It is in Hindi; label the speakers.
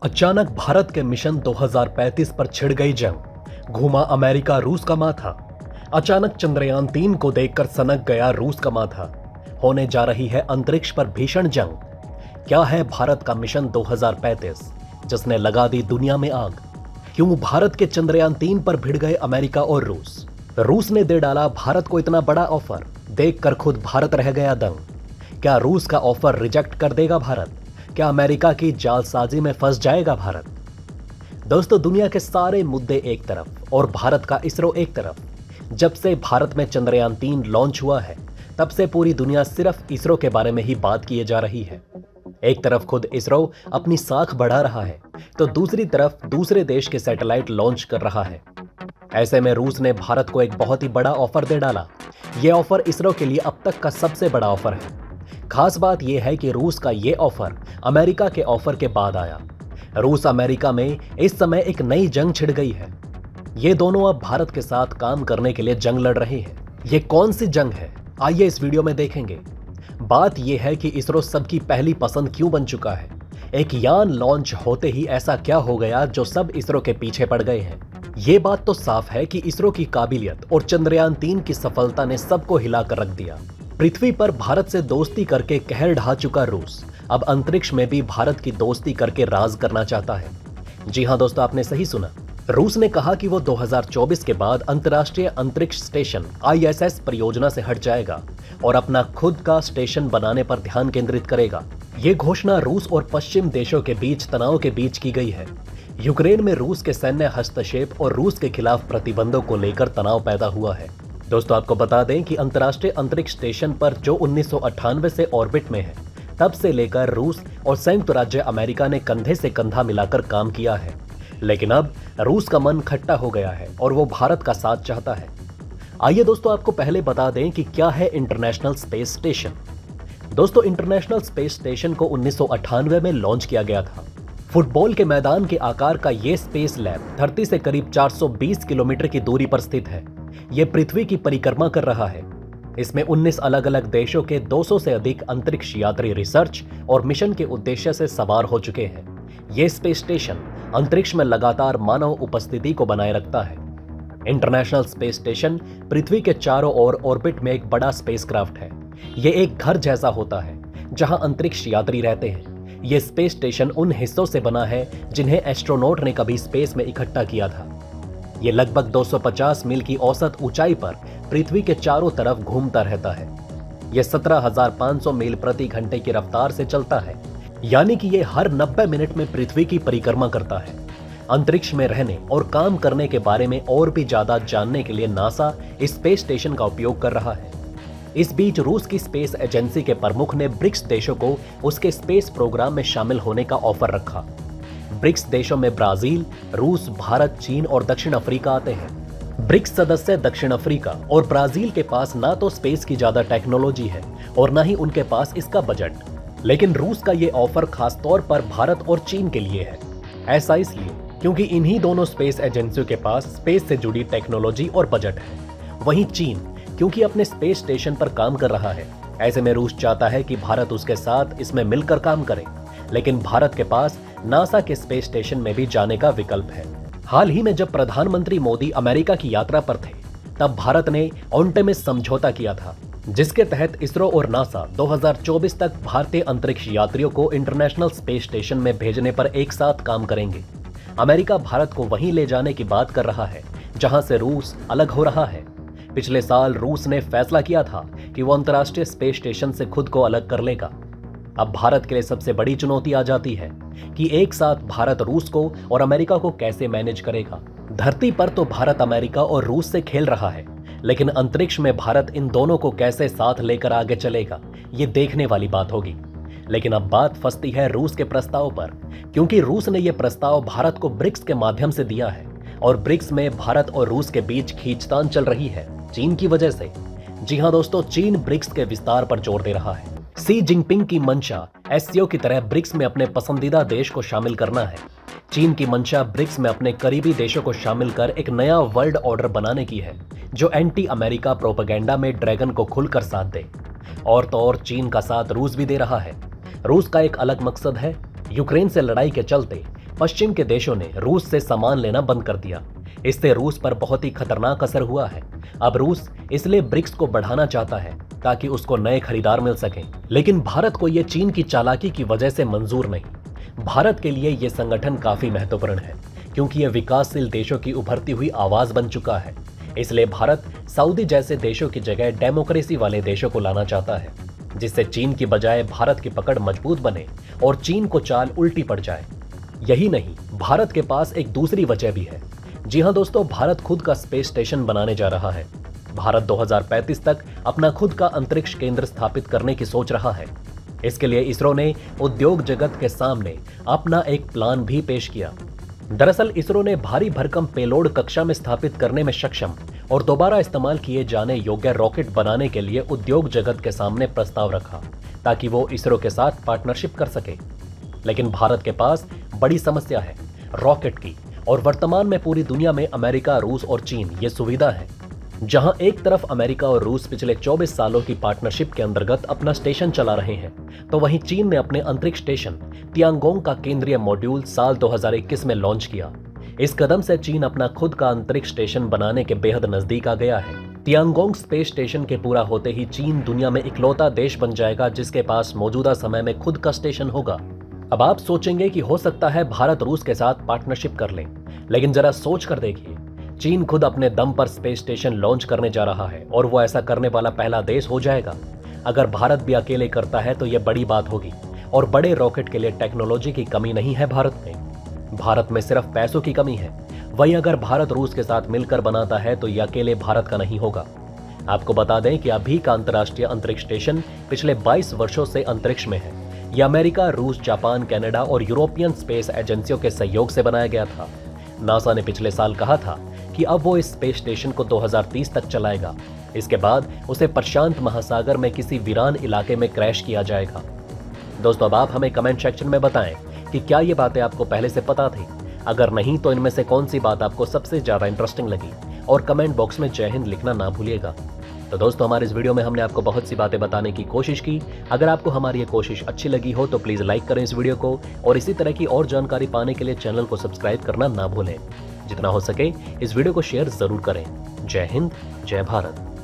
Speaker 1: अचानक भारत के मिशन 2035 पर छिड़ गई जंग। घूमा अमेरिका रूस का माथा। अचानक चंद्रयान 3 को देखकर सनक गया रूस का माथा। होने जा रही है अंतरिक्ष पर भीषण जंग। क्या है भारत का मिशन 2035 जिसने लगा दी दुनिया में आग? क्यों भारत के चंद्रयान 3 पर भिड़ गए अमेरिका और रूस? रूस ने दे डाला भारत को इतना बड़ा ऑफर, देखकर खुद भारत रह गया दंग। क्या रूस का ऑफर रिजेक्ट कर देगा भारत? क्या अमेरिका की जालसाजी में फंस जाएगा भारत? दोस्तों, दुनिया के सारे मुद्दे एक तरफ और भारत का इसरो एक तरफ। जब से भारत में चंद्रयान 3 लॉन्च हुआ है तब से पूरी दुनिया सिर्फ इसरो के बारे में ही बात किए जा रही है। एक तरफ खुद इसरो अपनी साख बढ़ा रहा है तो दूसरी तरफ दूसरे देश के सैटेलाइट लॉन्च कर रहा है। ऐसे में रूस ने भारत को एक बहुत ही बड़ा ऑफर दे डाला। यह ऑफर इसरो के लिए अब तक का सबसे बड़ा ऑफर है। खास बात यह है कि रूस का यह ऑफर अमेरिका के ऑफर के बाद आया। रूस अमेरिका में इस समय एक नई जंग छिड़ गई है। ये दोनों अब भारत के साथ काम करने के लिए जंग लड़ रहे हैं। ये कौन सी जंग है, आइए इस वीडियो में देखेंगे। बात यह है कि इसरो सबकी पहली पसंद क्यों बन चुका है। एक यान लॉन्च होते ही ऐसा क्या हो गया जो सब इसरो के पीछे पड़ गए हैं। ये बात तो साफ है कि इसरो की काबिलियत और चंद्रयान 3 की सफलता ने सबको हिलाकर रख दिया। पृथ्वी पर भारत से दोस्ती करके कहर ढा चुका रूस अब अंतरिक्ष में भी भारत की दोस्ती करके राज करना चाहता है। जी हां दोस्तों, आपने सही सुना। रूस ने कहा कि वो 2024 के बाद अंतर्राष्ट्रीय अंतरिक्ष स्टेशन ISS परियोजना से हट जाएगा और अपना खुद का स्टेशन बनाने पर ध्यान केंद्रित करेगा। ये घोषणा रूस और पश्चिम देशों के बीच तनाव के बीच की गई है। यूक्रेन में रूस के सैन्य हस्तक्षेप और रूस के खिलाफ प्रतिबंधों को लेकर तनाव पैदा हुआ है। दोस्तों, आपको बता दें कि अंतर्राष्ट्रीय अंतरिक्ष स्टेशन पर जो 1998 से ऑर्बिट में है, तब से लेकर रूस और संयुक्त राज्य अमेरिका ने कंधे से कंधा मिलाकर काम किया है। लेकिन अब रूस का मन खट्टा हो गया है और वो भारत का साथ चाहता है। आइए दोस्तों, आपको पहले बता दें कि क्या है इंटरनेशनल स्पेस स्टेशन। दोस्तों, इंटरनेशनल स्पेस स्टेशन को 1998 में लॉन्च किया गया था। फुटबॉल के मैदान के आकार का ये स्पेस लैब धरती से करीब 420 किलोमीटर की दूरी पर स्थित है। ये पृथ्वी की परिक्रमा कर रहा है। इसमें 19 अलग अलग देशों के 200 से अधिक अंतरिक्ष यात्री रिसर्च और मिशन के उद्देश्य से सवार हो चुके हैं। ये स्पेस स्टेशन अंतरिक्ष में लगातार मानव उपस्थिति को बनाए रखता है। इंटरनेशनल स्पेस स्टेशन पृथ्वी के चारों ओर ऑर्बिट में एक बड़ा स्पेसक्राफ्ट है। ये एक घर जैसा होता है जहां अंतरिक्ष यात्री रहते हैं। ये स्पेस स्टेशन उन हिस्सों से बना है जिन्हें एस्ट्रोनॉट ने कभी स्पेस में इकट्ठा किया था। ये लगभग 250 मील की औसत ऊंचाई पर पृथ्वी के चारों तरफ घूमता रहता है। यह 17,500 मील प्रति घंटे की रफ्तार से चलता है, यानी कि यह हर 90 मिनट में पृथ्वी की परिक्रमा करता है। अंतरिक्ष में रहने और काम करने के बारे में और भी ज्यादा जानने के लिए नासा इस स्पेस स्टेशन का उपयोग कर रहा है। इस बीच रूस की स्पेस एजेंसी के प्रमुख ने ब्रिक्स देशों को उसके स्पेस प्रोग्राम में शामिल होने का ऑफर रखा। ब्रिक्स देशों में ब्राजील, रूस, भारत, चीन और दक्षिण अफ्रीका आते हैं। ब्रिक्स सदस्य दक्षिण अफ्रीका और ब्राजील के पास ना तो स्पेस की ज्यादा टेक्नोलॉजी है और ना ही उनके पास इसका बजट। लेकिन रूस का ये ऑफर खास तौर पर भारत और चीन के लिए है। ऐसा इसलिए क्योंकि इन्हीं दोनों स्पेस एजेंसियों के पास स्पेस से जुड़ी टेक्नोलॉजी और बजट है। वहीं चीन क्योंकि अपने स्पेस स्टेशन पर काम कर रहा है। ऐसे में रूस चाहता है कि भारत उसके साथ इसमें मिलकर काम करे। लेकिन भारत के पास नासा के स्पेस स्टेशन में भी जाने का विकल्प है। हाल ही में जब प्रधानमंत्री मोदी अमेरिका की यात्रा पर थे, तब भारत ने ऑन्टेमिस समझौता किया था, जिसके तहत इसरो और नासा 2024 तक भारतीय अंतरिक्ष यात्रियों को इंटरनेशनल स्पेस स्टेशन में भेजने पर एक साथ काम करेंगे। अमेरिका भारत को वहीं ले जाने की बात कर रहा है जहां से रूस अलग हो रहा है। पिछले साल रूस ने फैसला किया था कि वो अंतर्राष्ट्रीय स्पेस स्टेशन से खुद को अलग कर लेगा। अब भारत के लिए सबसे बड़ी चुनौती आ जाती है कि एक साथ भारत रूस को और अमेरिका को कैसे मैनेज करेगा। धरती पर तो भारत अमेरिका और रूस से खेल रहा है, लेकिन अंतरिक्ष में भारत इन दोनों को कैसे साथ लेकर आगे चलेगा, ये देखने वाली बात होगी। लेकिन अब बात फंसती है रूस के प्रस्ताव पर, क्योंकि रूस ने यह प्रस्ताव भारत को ब्रिक्स के माध्यम से दिया है और ब्रिक्स में भारत और रूस के बीच खींचतान चल रही है चीन की वजह से। जी हां दोस्तों, चीन ब्रिक्स के विस्तार पर जोर दे रहा है। सी जिनपिंग की मंशा SCO की तरह ब्रिक्स में अपने पसंदीदा देश को शामिल करना है। चीन की मंशा ब्रिक्स में अपने करीबी देशों को शामिल कर एक नया वर्ल्ड ऑर्डर बनाने की है जो एंटी अमेरिका प्रोपेगेंडा में ड्रैगन को खुलकर साथ दे। और तो और चीन का साथ रूस भी दे रहा है। रूस का एक अलग मकसद है। यूक्रेन से लड़ाई के चलते पश्चिम के देशों ने रूस से सामान लेना बंद कर दिया। इससे रूस पर बहुत ही खतरनाक असर हुआ है। अब रूस इसलिए ब्रिक्स को बढ़ाना चाहता है ताकि उसको नए खरीदार मिल सकें। लेकिन भारत को यह चीन की चालाकी की वजह से मंजूर नहीं। भारत के लिए यह संगठन काफी महत्वपूर्ण है क्योंकि यह विकासशील देशों की उभरती हुई आवाज बन चुका है। इसलिए भारत सऊदी जैसे देशों की जगह डेमोक्रेसी वाले देशों को लाना चाहता है, जिससे चीन की बजाय भारत की पकड़ मजबूत बने और चीन को चाल उल्टी पड़ जाए। यही नहीं, भारत के पास एक दूसरी वजह भी है। जी हां दोस्तों, भारत खुद का स्पेस स्टेशन बनाने जा रहा है। भारत 2035 तक अपना खुद का अंतरिक्ष केंद्र स्थापित करने की सोच रहा है। इसके लिए इसरो ने उद्योग जगत के सामने अपना एक प्लान भी पेश किया। दरअसल इसरो ने भारी भरकम पेलोड कक्षा में स्थापित करने में सक्षम और दोबारा इस्तेमाल किए जाने योग्य रॉकेट बनाने के लिए उद्योग जगत के सामने प्रस्ताव रखा ताकि वो इसरो के साथ पार्टनरशिप कर सके। लेकिन भारत के पास बड़ी समस्या है रॉकेट की, और वर्तमान में पूरी दुनिया में अमेरिका, रूस और चीन ये सुविधा है। जहां एक तरफ अमेरिका और रूस पिछले 24 सालों की पार्टनरशिप के अंतर्गत अपना स्टेशन चला रहे हैं, तो वहीं चीन ने अपने अंतरिक्ष स्टेशन तियांगोंग का केंद्रीय मॉड्यूल साल 2021 में लॉन्च किया। इस कदम से चीन अपना खुद का अंतरिक्ष स्टेशन बनाने के बेहद नजदीक आ गया है। तियांगोंग स्पेस स्टेशन के पूरा होते ही चीन दुनिया में इकलौता देश बन जाएगा जिसके पास मौजूदा समय में खुद का स्टेशन होगा। अब आप सोचेंगे कि हो सकता है भारत रूस के साथ पार्टनरशिप कर ले, लेकिन जरा सोच कर देखिए, चीन खुद अपने दम पर स्पेस स्टेशन लॉन्च करने जा रहा है और वो ऐसा करने वाला पहला देश हो जाएगा। अगर भारत भी अकेले करता है तो यह बड़ी बात होगी, और बड़े रॉकेट के लिए टेक्नोलॉजी की कमी नहीं है भारत में सिर्फ पैसों की कमी है। वहीं अगर भारत रूस के साथ मिलकर बनाता है तो यह अकेले भारत का नहीं होगा। आपको बता दें कि अभी का अंतर्राष्ट्रीय अंतरिक्ष स्टेशन पिछले 22 वर्षों से अंतरिक्ष में है। यह अमेरिका, रूस, जापान, कनाडा और यूरोपियन स्पेस एजेंसियों के सहयोग से बनाया गया था। नासा ने पिछले साल कहा था कि अब वो इस स्पेस स्टेशन को 2030 तक चलाएगा। इसके बाद उसे प्रशांत महासागर में किसी वीरान इलाके में क्रैश किया जाएगा। दोस्तों, अब आप हमें कमेंट सेक्शन में बताएं कि क्या ये बातें आपको पहले से पता थी। अगर नहीं तो इनमें से कौन सी बात आपको सबसे ज्यादा इंटरेस्टिंग लगी, और कमेंट बॉक्स में जय हिंद लिखना ना भूलिएगा। तो दोस्तों, हमारे इस वीडियो में हमने आपको बहुत सी बातें बताने की कोशिश की। अगर आपको हमारी ये कोशिश अच्छी लगी हो तो प्लीज लाइक करें इस वीडियो को, और इसी तरह की और जानकारी पाने के लिए चैनल को सब्सक्राइब करना ना भूलें। जितना हो सके इस वीडियो को शेयर जरूर करें। जय हिंद, जय भारत।